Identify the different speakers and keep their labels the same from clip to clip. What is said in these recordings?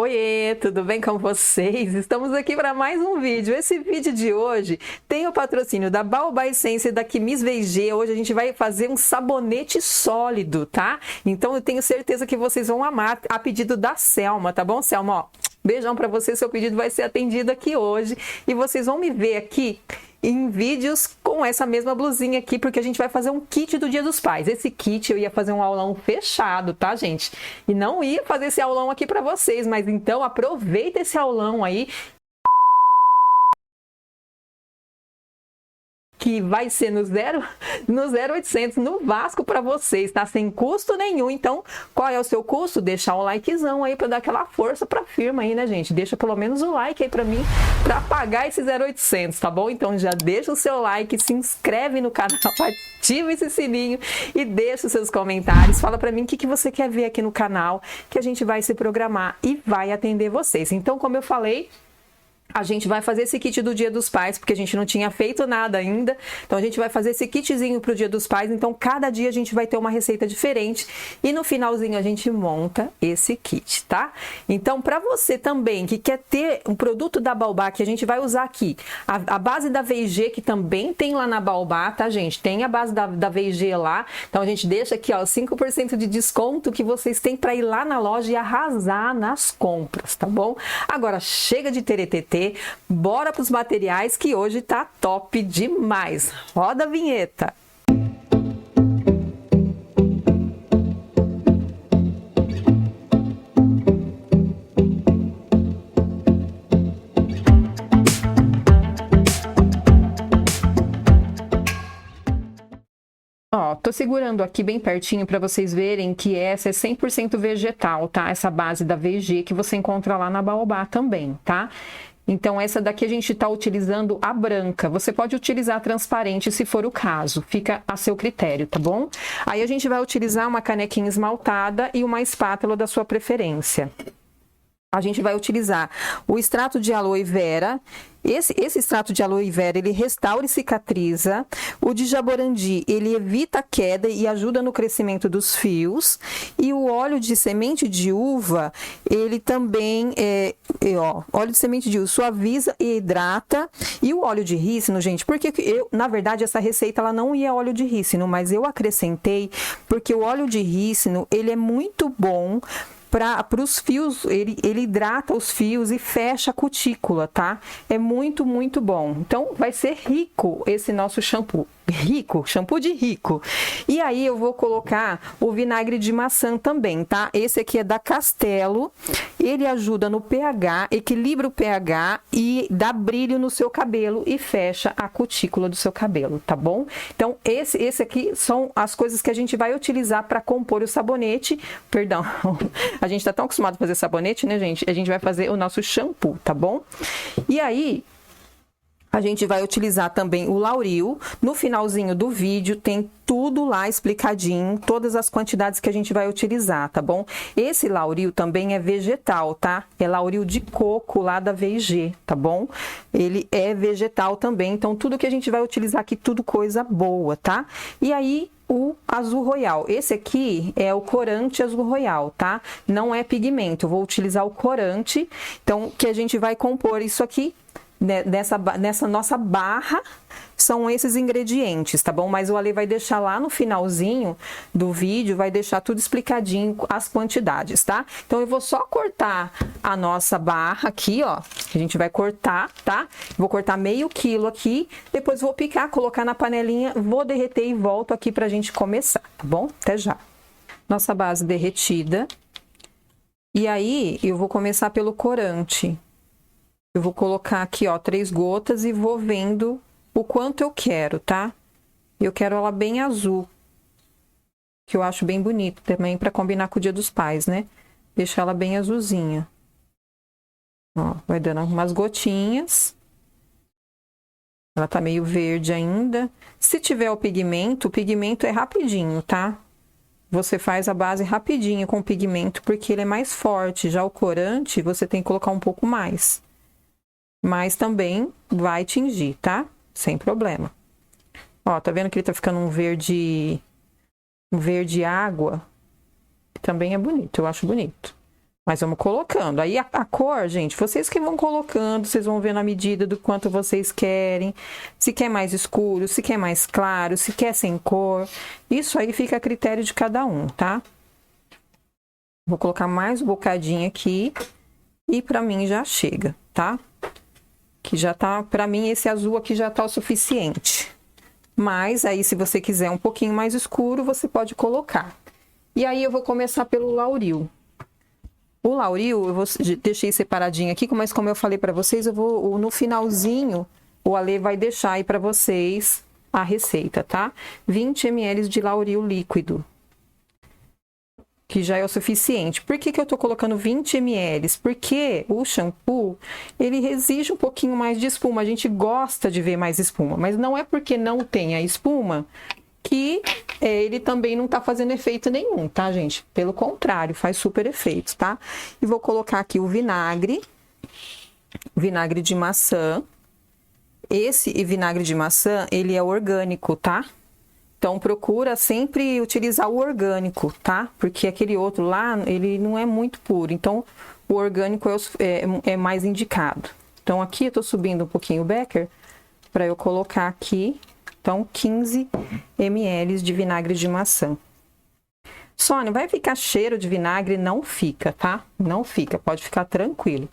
Speaker 1: Oiê, tudo bem com vocês? Estamos aqui para mais um vídeo. Esse vídeo de hoje tem o patrocínio da Baobá Essência e da Quimis VG. Hoje a gente vai fazer um sabonete sólido, tá? Então eu tenho certeza que vocês vão amar, a pedido da Selma, tá bom, Selma? Ó, beijão para você, seu pedido vai ser atendido aqui hoje. E vocês vão me ver aqui em vídeos com essa mesma blusinha aqui, porque a gente vai fazer um kit do Dia dos Pais. Esse kit eu ia fazer um aulão fechado, tá, gente? E não ia fazer esse aulão aqui para vocês, mas então aproveita esse aulão aí, que vai ser no 0800, no Vasco para vocês, tá? Sem custo nenhum. Então, qual é o seu custo? Deixar um likezão aí para dar aquela força para a firma aí, né, gente? Deixa pelo menos o like aí para mim, para pagar esse 0800, tá bom? Então, já deixa o seu like, se inscreve no canal, ativa esse sininho e deixa os seus comentários. Fala para mim o que você quer ver aqui no canal, que a gente vai se programar e vai atender vocês. Então, como eu falei, a gente vai fazer esse kit do Dia dos Pais, porque a gente não tinha feito nada ainda. Então, a gente vai fazer esse kitzinho pro Dia dos Pais. Então, cada dia a gente vai ter uma receita diferente. E no finalzinho a gente monta esse kit, tá? Então, para você também que quer ter um produto da Baobá, que a gente vai usar aqui, a base da VG, que também tem lá na Baobá, tá, gente? Tem a base da VG lá. Então, a gente deixa aqui, ó, 5% de desconto que vocês têm para ir lá na loja e arrasar nas compras, tá bom? Agora, chega de teretetê. Bora para os materiais que hoje tá top demais. Roda a vinheta. Ó, tô segurando aqui bem pertinho para vocês verem que essa é 100% vegetal, tá? Essa base da VG que você encontra lá na Baobá também, tá? Então, essa daqui a gente está utilizando a branca. Você pode utilizar a transparente se for o caso. Fica a seu critério, tá bom? Aí a gente vai utilizar uma canequinha esmaltada e uma espátula da sua preferência. A gente vai utilizar o extrato de aloe vera. Esse extrato de aloe vera, ele restaura e cicatriza. O de jaborandi, ele evita a queda e ajuda no crescimento dos fios. E o óleo de semente de uva, ele também, óleo de semente de uva suaviza e hidrata. E o óleo de rícino, gente, porque na verdade, essa receita, ela não ia óleo de rícino, mas eu acrescentei, porque o óleo de rícino, ele é muito bom para os fios, ele hidrata os fios e fecha a cutícula, tá? É muito, muito bom. Então, vai ser rico esse nosso shampoo. Rico, shampoo de rico. E aí, eu vou colocar o vinagre de maçã também, tá? Esse aqui é da Castelo. Ele ajuda no pH, equilibra o pH e dá brilho no seu cabelo e fecha a cutícula do seu cabelo, tá bom? Então, esse aqui são as coisas que a gente vai utilizar para compor o sabonete. Perdão, a gente tá tão acostumado a fazer sabonete, né, gente? A gente vai fazer o nosso shampoo, tá bom? E aí, a gente vai utilizar também o Lauril. No finalzinho do vídeo tem tudo lá explicadinho, todas as quantidades que a gente vai utilizar, tá bom? Esse Lauril também é vegetal, tá? É Lauril de coco lá da VG, tá bom? Ele é vegetal também, então tudo que a gente vai utilizar aqui, tudo coisa boa, tá? E aí, o azul royal. Esse aqui é o corante azul royal, tá? Não é pigmento, eu vou utilizar o corante, então, que a gente vai compor isso aqui. Nessa nossa barra, são esses ingredientes, tá bom? Mas o Ale vai deixar lá no finalzinho do vídeo, vai deixar tudo explicadinho, as quantidades, tá? Então, eu vou só cortar a nossa barra aqui, ó. A gente vai cortar, tá? Vou cortar meio quilo aqui, depois vou picar, colocar na panelinha, vou derreter e volto aqui pra gente começar, tá bom? Até já. Nossa base derretida. E aí, eu vou começar pelo corante. Eu vou colocar aqui, ó, 3 gotas e vou vendo o quanto eu quero, tá? Eu quero ela bem azul, que eu acho bem bonito também para combinar com o Dia dos Pais, né? Deixar ela bem azulzinha. Ó, vai dando umas gotinhas. Ela tá meio verde ainda. Se tiver o pigmento é rapidinho, tá? Você faz a base rapidinho com o pigmento, porque ele é mais forte. Já o corante, você tem que colocar um pouco mais. Mas também vai tingir, tá? Sem problema. Ó, tá vendo que ele tá ficando um verde água? Também é bonito, eu acho bonito. Mas vamos colocando. Aí a cor, gente, vocês que vão colocando, vocês vão ver na medida do quanto vocês querem. Se quer mais escuro, se quer mais claro, se quer sem cor. Isso aí fica a critério de cada um, tá? Vou colocar mais um bocadinho aqui. E pra mim já chega, tá? Que já tá, pra mim esse azul aqui já tá o suficiente. Mas aí se você quiser um pouquinho mais escuro, você pode colocar. E aí eu vou começar pelo Lauril. O Lauril, deixei separadinho aqui, mas como eu falei pra vocês, eu vou, no finalzinho, o Ale vai deixar aí pra vocês a receita, tá? 20 ml de Lauril líquido, que já é o suficiente. Por que eu tô colocando 20 ml? Porque o shampoo, ele exige um pouquinho mais de espuma. A gente gosta de ver mais espuma, mas não é porque não tem a espuma que ele também não tá fazendo efeito nenhum, tá, gente? Pelo contrário, faz super efeitos, tá? E vou colocar aqui o vinagre de maçã. Esse vinagre de maçã, ele é orgânico, tá? Então, procura sempre utilizar o orgânico, tá? Porque aquele outro lá, ele não é muito puro. Então, o orgânico é mais indicado. Então, aqui eu tô subindo um pouquinho o becker para eu colocar aqui. Então, 15 ml de vinagre de maçã. Sônia, vai ficar cheiro de vinagre? Não fica, tá? Não fica, pode ficar tranquilo.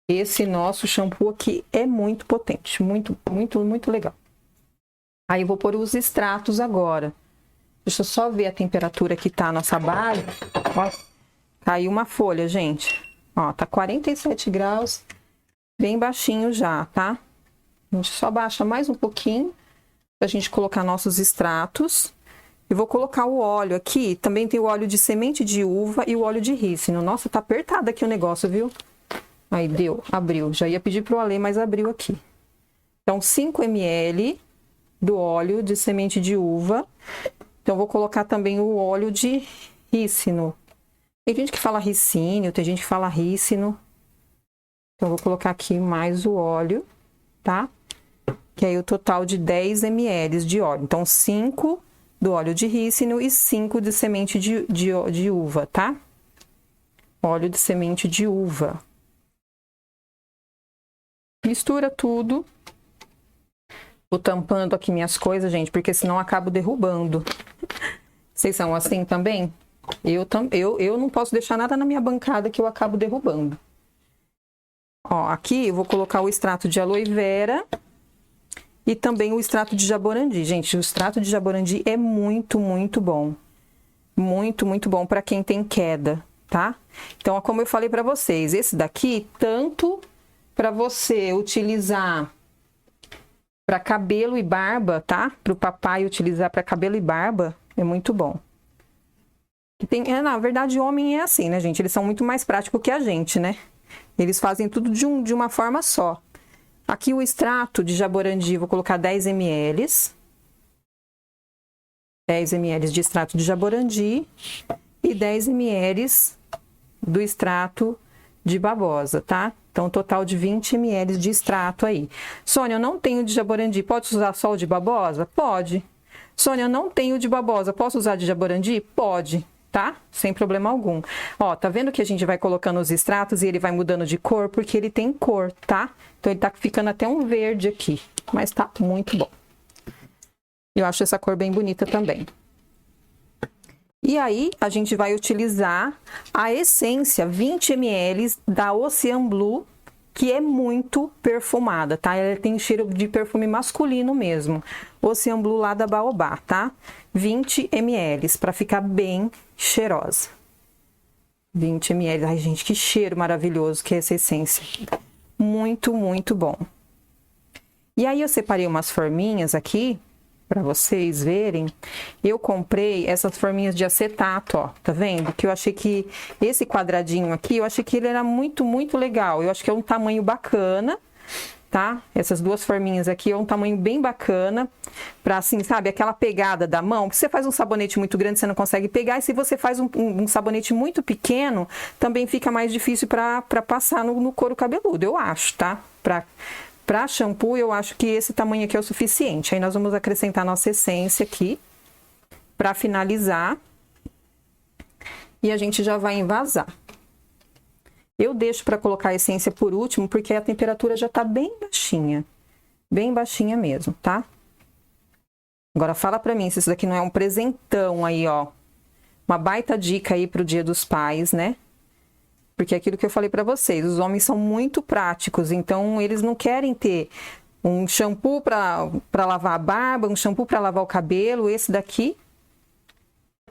Speaker 1: Esse nosso shampoo aqui é muito potente, muito, muito, muito legal. Aí eu vou pôr os extratos agora. Deixa eu só ver a temperatura que tá a nossa base. Ó, caiu uma folha, gente. Ó, tá 47 graus, bem baixinho já, tá? A gente só baixa mais um pouquinho pra gente colocar nossos extratos. Eu vou colocar o óleo aqui, também tem o óleo de semente de uva e o óleo de rícino. Nossa, tá apertado aqui o negócio, viu? Aí deu, abriu. Já ia pedir pro Ale, mas abriu aqui. Então, 5 ml do óleo de semente de uva. Então, vou colocar também o óleo de rícino. Tem gente que fala ricínio, tem gente que fala rícino. Então, vou colocar aqui mais o óleo, tá? Que aí o total de 10 ml de óleo. Então, 5 do óleo de rícino e 5 de semente de uva, tá? Óleo de semente de uva. Mistura tudo. Tô tampando aqui minhas coisas, gente, porque senão eu acabo derrubando. Vocês são assim também? Eu não posso deixar nada na minha bancada que eu acabo derrubando. Ó, aqui eu vou colocar o extrato de aloe vera e também o extrato de jaborandi. Gente, o extrato de jaborandi é muito, muito bom. Muito, muito bom para quem tem queda, tá? Então, como eu falei para vocês, esse daqui, tanto para você utilizar para cabelo e barba, tá? Para o papai utilizar para cabelo e barba, é muito bom. Na verdade, homem é assim, né, gente? Eles são muito mais práticos que a gente, né? Eles fazem tudo de uma forma só. Aqui o extrato de jaborandi, vou colocar 10 ml. 10 ml de extrato de jaborandi e 10 ml do extrato de babosa, tá? Então, total de 20 ml de extrato aí. Sônia, eu não tenho de jaborandi, posso usar só o de babosa? Pode. Sônia, eu não tenho de babosa, posso usar de jaborandi? Pode, tá? Sem problema algum. Ó, tá vendo que a gente vai colocando os extratos e ele vai mudando de cor? Porque ele tem cor, tá? Então, ele tá ficando até um verde aqui, mas tá muito bom. Eu acho essa cor bem bonita também. E aí, a gente vai utilizar a essência 20 ml da Ocean Blue, que é muito perfumada, tá? Ela tem cheiro de perfume masculino mesmo. Ocean Blue lá da Baobá, tá? 20 ml, para ficar bem cheirosa. 20 ml. Ai, gente, que cheiro maravilhoso que é essa essência. Muito, muito bom. E aí, eu separei umas forminhas aqui, para vocês verem. Eu comprei essas forminhas de acetato, ó, tá vendo? Que eu achei que esse quadradinho aqui, eu achei que ele era muito, muito legal. Eu acho que é um tamanho bacana, tá? Essas duas forminhas aqui é um tamanho bem bacana, pra assim, sabe, aquela pegada da mão, que você faz um sabonete muito grande, você não consegue pegar, e se você faz um sabonete muito pequeno, também fica mais difícil pra passar no couro cabeludo, eu acho, tá? Para shampoo, eu acho que esse tamanho aqui é o suficiente. Aí nós vamos acrescentar nossa essência aqui para finalizar. E a gente já vai envasar. Eu deixo para colocar a essência por último, porque a temperatura já tá bem baixinha mesmo, tá? Agora fala pra mim se isso daqui não é um presentão aí, ó. Uma baita dica aí pro Dia dos Pais, né? Porque é aquilo que eu falei pra vocês, os homens são muito práticos, então eles não querem ter um shampoo pra lavar a barba, um shampoo pra lavar o cabelo. Esse daqui,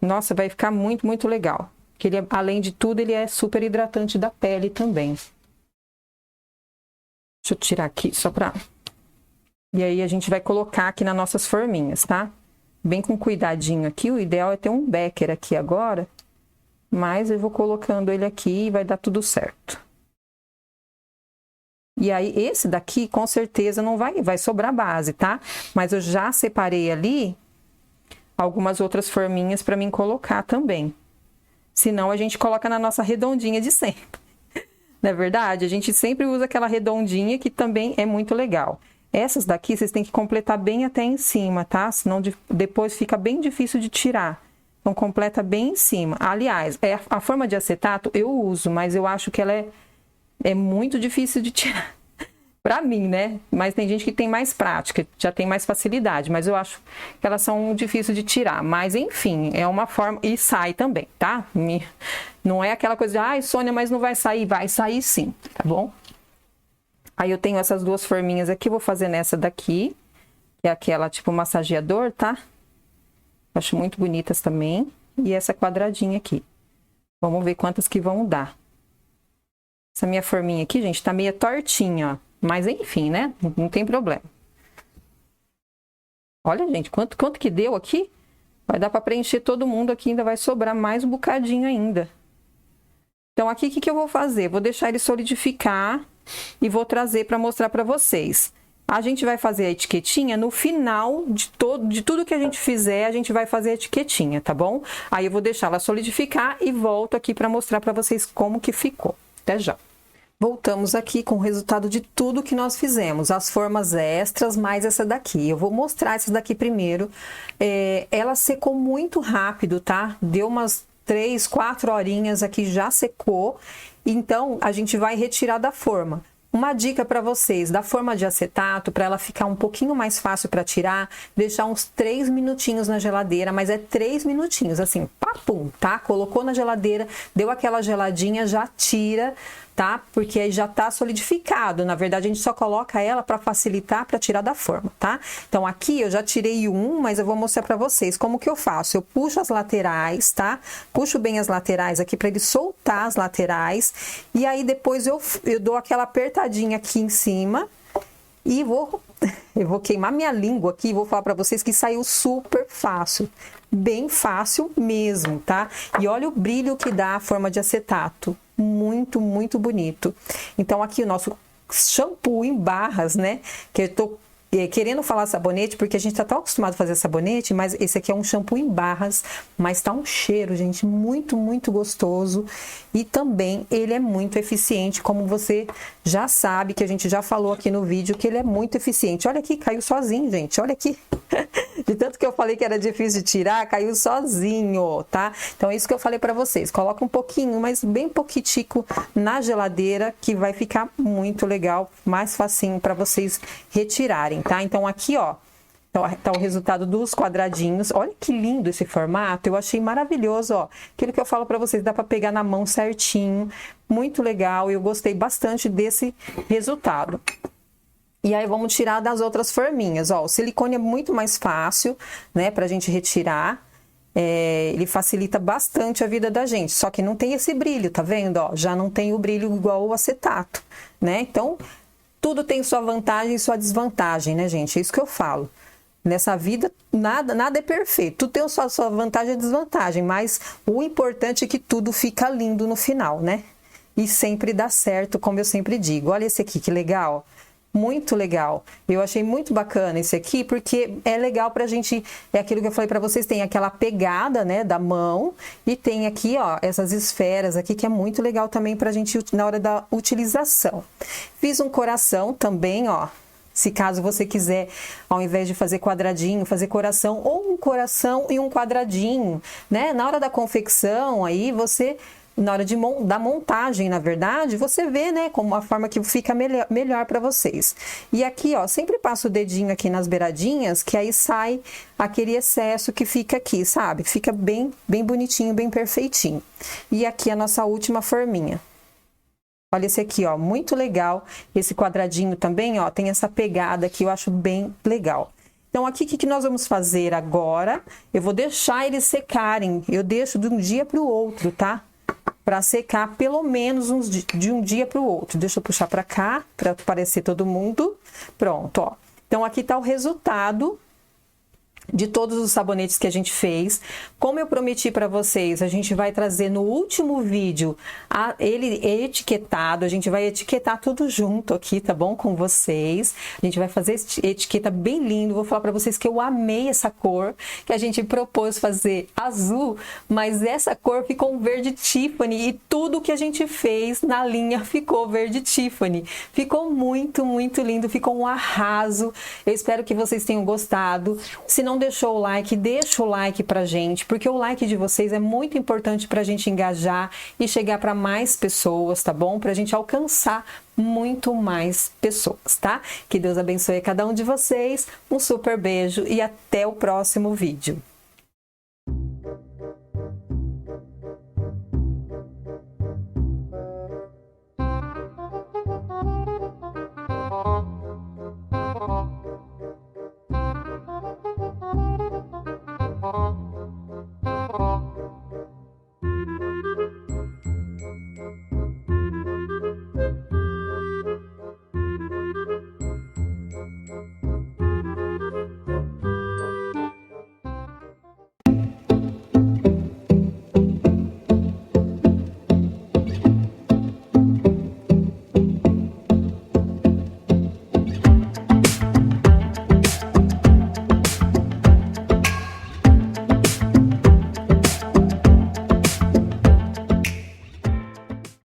Speaker 1: nossa, vai ficar muito, muito legal. Que ele, além de tudo, ele é super hidratante da pele também. Deixa eu tirar aqui só pra... E aí a gente vai colocar aqui nas nossas forminhas, tá? Bem com cuidadinho aqui. O ideal é ter um becker aqui agora. Mas eu vou colocando ele aqui e vai dar tudo certo. E aí esse daqui com certeza não vai sobrar base, tá? Mas eu já separei ali algumas outras forminhas para mim colocar também. Senão a gente coloca na nossa redondinha de sempre. Não é verdade? A gente sempre usa aquela redondinha que também é muito legal. Essas daqui vocês têm que completar bem até em cima, tá? Senão depois fica bem difícil de tirar. Então completa bem em cima. Aliás, a forma de acetato eu uso, mas eu acho que ela é muito difícil de tirar. Pra mim, né? Mas tem gente que tem mais prática, já tem mais facilidade, mas eu acho que elas são difíceis de tirar. Mas enfim, é uma forma... E sai também, tá? Não é aquela coisa de, ai, Sônia, mas não vai sair. Vai sair sim, tá bom? Aí eu tenho essas duas forminhas aqui, vou fazer nessa daqui, que é aquela tipo massageador, tá? Acho muito bonitas também. E essa quadradinha aqui. Vamos ver quantas que vão dar. Essa minha forminha aqui, gente, tá meio tortinha, ó. Mas enfim, né? Não tem problema. Olha, gente, quanto que deu aqui? Vai dar para preencher todo mundo aqui, ainda vai sobrar mais um bocadinho ainda. Então, aqui, o que eu vou fazer? Vou deixar ele solidificar e vou trazer para mostrar para vocês. A gente vai fazer a etiquetinha no final de tudo que a gente fizer, a gente vai fazer a etiquetinha, tá bom? Aí eu vou deixar ela solidificar e volto aqui para mostrar para vocês como que ficou. Até já! Voltamos aqui com o resultado de tudo que nós fizemos, as formas extras, mais essa daqui. Eu vou mostrar essa daqui primeiro. Ela secou muito rápido, tá? Deu umas 3, 4 horinhas aqui, já secou. Então, a gente vai retirar da forma. Uma dica para vocês, da forma de acetato, para ela ficar um pouquinho mais fácil para tirar, deixar uns 3 minutinhos na geladeira, mas é 3 minutinhos, assim, papum, tá? Colocou na geladeira, deu aquela geladinha, já tira, tá? Porque aí já tá solidificado. Na verdade, a gente só coloca ela para facilitar, para tirar da forma, tá? Então, aqui eu já tirei um, mas eu vou mostrar para vocês como que eu faço. Eu puxo as laterais, tá? Puxo bem as laterais aqui para ele soltar as laterais. E aí, depois eu dou aquela apertadinha aqui em cima e eu vou queimar minha língua aqui e vou falar para vocês que saiu super fácil. Bem fácil mesmo, tá? E olha o brilho que dá a forma de acetato. Muito, muito bonito. Então, aqui o nosso shampoo em barras, né? Que eu tô querendo falar sabonete, porque a gente tá tão acostumado a fazer sabonete, mas esse aqui é um shampoo em barras, mas tá um cheiro, gente, muito, muito gostoso. E também ele é muito eficiente, como você já sabe, que a gente já falou aqui no vídeo, que ele é muito eficiente. Olha aqui, caiu sozinho, gente, olha aqui. De tanto que eu falei que era difícil de tirar, caiu sozinho, tá? Então é isso que eu falei pra vocês. Coloca um pouquinho, mas bem pouquitico na geladeira, que vai ficar muito legal, mais facinho pra vocês retirarem, tá? Então aqui, ó, tá o resultado dos quadradinhos. Olha que lindo esse formato, eu achei maravilhoso, ó. Aquilo que eu falo pra vocês, dá pra pegar na mão certinho, muito legal, eu gostei bastante desse resultado. E aí vamos tirar das outras forminhas, ó, o silicone é muito mais fácil, né, pra gente retirar, ele facilita bastante a vida da gente, só que não tem esse brilho, tá vendo, ó, já não tem o brilho igual o acetato, né, então tudo tem sua vantagem e sua desvantagem, né, gente, é isso que eu falo. Nessa vida, nada é perfeito, tudo tem sua vantagem e desvantagem, mas o importante é que tudo fica lindo no final, né, e sempre dá certo, como eu sempre digo. Olha esse aqui, que legal. Muito legal. Eu achei muito bacana esse aqui, porque é legal pra gente, é aquilo que eu falei pra vocês, tem aquela pegada, né, da mão, e tem aqui, ó, essas esferas aqui, que é muito legal também pra gente na hora da utilização. Fiz um coração também, ó, se caso você quiser, ao invés de fazer quadradinho, fazer coração, ou um coração e um quadradinho, né, na hora da confecção, aí você na hora da montagem, na verdade, você vê, né, como a forma que fica melhor para vocês. E aqui, ó, sempre passo o dedinho aqui nas beiradinhas, que aí sai aquele excesso que fica aqui, sabe? Fica bem bonitinho, bem perfeitinho. E aqui a nossa última forminha. Olha esse aqui, ó, muito legal. Esse quadradinho também, ó, tem essa pegada que eu acho bem legal. Então, aqui, o que nós vamos fazer agora? Eu vou deixar eles secarem. Eu deixo de um dia para o outro, tá? Para secar pelo menos de um dia para o outro. Deixa eu puxar para cá, para aparecer todo mundo. Pronto, ó. Então, aqui tá o resultado de todos os sabonetes que a gente fez. Como eu prometi para vocês, a gente vai trazer no último vídeo ele etiquetado, a gente vai etiquetar tudo junto aqui, tá bom? Com vocês. A gente vai fazer etiqueta bem lindo. Vou falar para vocês que eu amei essa cor, que a gente propôs fazer azul, mas essa cor ficou um verde Tiffany e tudo que a gente fez na linha ficou verde Tiffany. Ficou muito lindo, ficou um arraso. Eu espero que vocês tenham gostado. Se não deixou o like, deixa o like pra gente, porque o like de vocês é muito importante pra gente engajar e chegar para mais pessoas, tá bom? Pra gente alcançar muito mais pessoas, tá? Que Deus abençoe cada um de vocês, um super beijo e até o próximo vídeo.